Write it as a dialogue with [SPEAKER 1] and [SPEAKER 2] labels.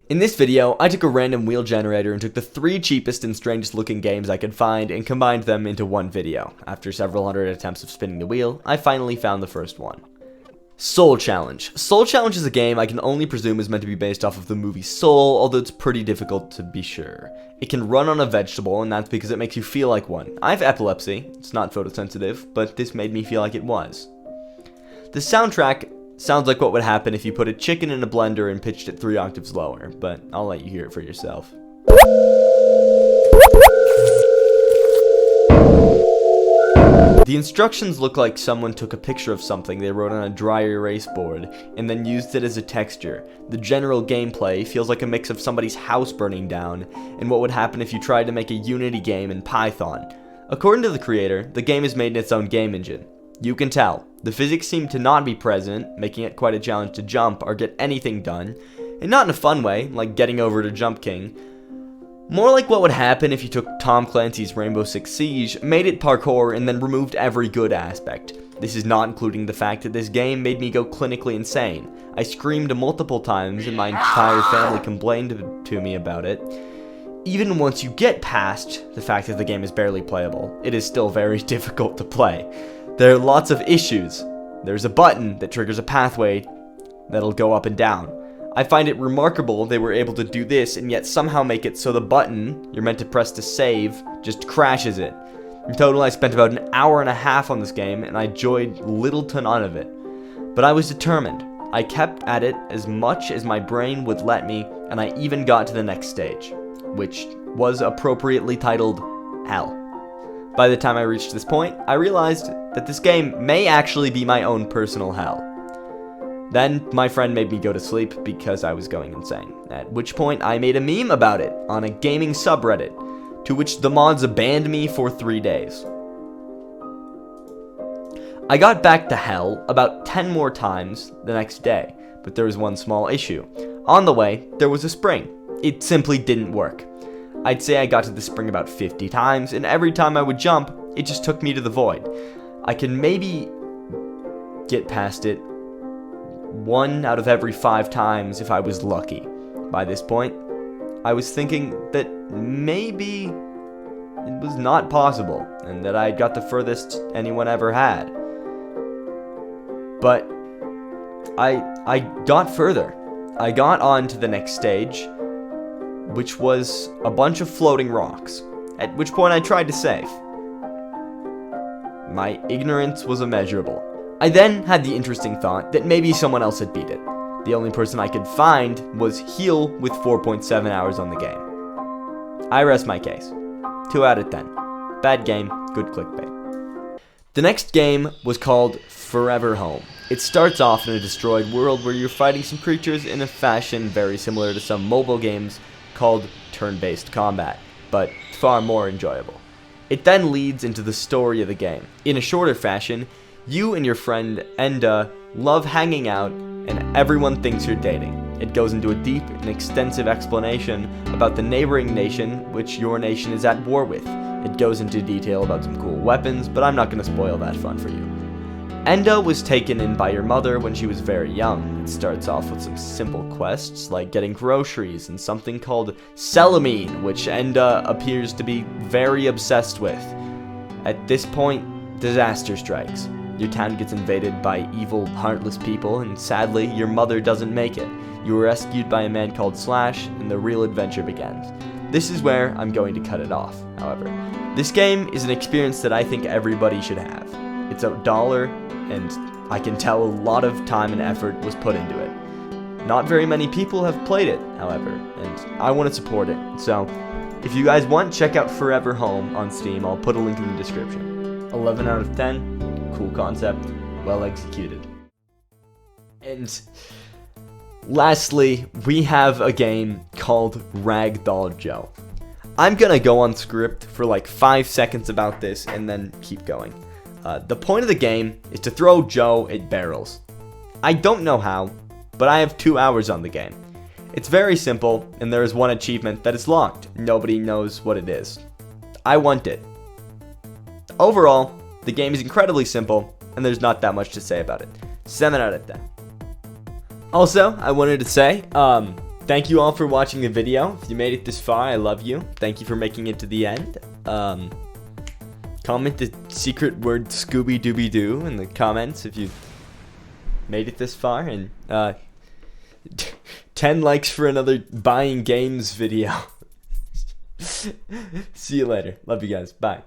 [SPEAKER 1] In this video, I took a random wheel generator and took the 3 cheapest and strangest looking games I could find and combined them into one video. After several hundred attempts of spinning the wheel, I finally found the first one. Soul Challenge. Soul Challenge is a game I can only presume is meant to be based off of the movie Soul, although it's pretty difficult to be sure. It can run on a vegetable, and that's because it makes you feel like one. I have epilepsy, it's not photosensitive, but this made me feel like it was. The soundtrack sounds like what would happen if you put a chicken in a blender and pitched it 3 octaves lower, but I'll let you hear it for yourself. The instructions look like someone took a picture of something they wrote on a dry erase board and then used it as a texture. The general gameplay feels like a mix of somebody's house burning down and what would happen if you tried to make a Unity game in Python. According to the creator, the game is made in its own game engine. You can tell, the physics seem to not be present, making it quite a challenge to jump or get anything done, and not in a fun way, like getting over to Jump King. More like what would happen if you took Tom Clancy's Rainbow Six Siege, made it parkour, and then removed every good aspect. This is not including the fact that this game made me go clinically insane. I screamed multiple times and my entire family complained to me about it. Even once you get past the fact that the game is barely playable, it is still very difficult to play. There are lots of issues. There's a button that triggers a pathway that'll go up and down. I find it remarkable they were able to do this and yet somehow make it so the button you're meant to press to save just crashes it. In total, I spent about an hour and a half on this game and I enjoyed little to none of it. But I was determined. I kept at it as much as my brain would let me, and I even got to the next stage, which was appropriately titled Hell. By the time I reached this point, I realized that this game may actually be my own personal hell. Then, my friend made me go to sleep because I was going insane, at which point I made a meme about it on a gaming subreddit, to which the mods banned me for 3 days. I got back to hell about 10 more times the next day, but there was one small issue. On the way, there was a spring. It simply didn't work. I'd say I got to the spring about 50 times, and every time I would jump, it just took me to the void. I can maybe get past it 1 out of every 5 times if I was lucky. By this point, I was thinking that maybe it was not possible, and that I got the furthest anyone ever had. But I got further. I got on to the next stage, which was a bunch of floating rocks, at which point I tried to save. My ignorance was immeasurable. I then had the interesting thought that maybe someone else had beat it. The only person I could find was Heal with 4.7 hours on the game. I rest my case. 2 out of 10. Bad game, good clickbait. The next game was called Forever Home. It starts off in a destroyed world where you're fighting some creatures in a fashion very similar to some mobile games called turn-based combat, but far more enjoyable. It then leads into the story of the game. In a shorter fashion, you and your friend Enda love hanging out and everyone thinks you're dating. It goes into a deep and extensive explanation about the neighboring nation which your nation is at war with. It goes into detail about some cool weapons, but I'm not going to spoil that fun for you. Enda was taken in by your mother when she was very young. It starts off with some simple quests like getting groceries and something called Celamine, which Enda appears to be very obsessed with. At this point, disaster strikes. Your town gets invaded by evil, heartless people, and sadly, your mother doesn't make it. You are rescued by a man called Slash, and the real adventure begins. This is where I'm going to cut it off, however. This game is an experience that I think everybody should have. It's $1, and I can tell a lot of time and effort was put into it. Not very many people have played it, however, and I want to support it. So, if you guys want, check out Forever Home on Steam. I'll put a link in the description. 11 out of 10. Cool concept, well executed. And lastly, we have a game called Ragdoll Joe. I'm gonna go on script for like 5 seconds about this and then keep going. The point of the game is to throw Joe at barrels. I don't know how, but I have 2 hours on the game. It's very simple, and there is one achievement that is locked. Nobody knows what it is. I want it. Overall, the game is incredibly simple, and there's not that much to say about it. 7 out of 10. Also, I wanted to say, thank you all for watching the video. If you made it this far, I love you. Thank you for making it to the end. Comment the secret word Scooby-Dooby-Doo in the comments if you made it this far. And 10 likes for another buying games video. See you later. Love you guys. Bye.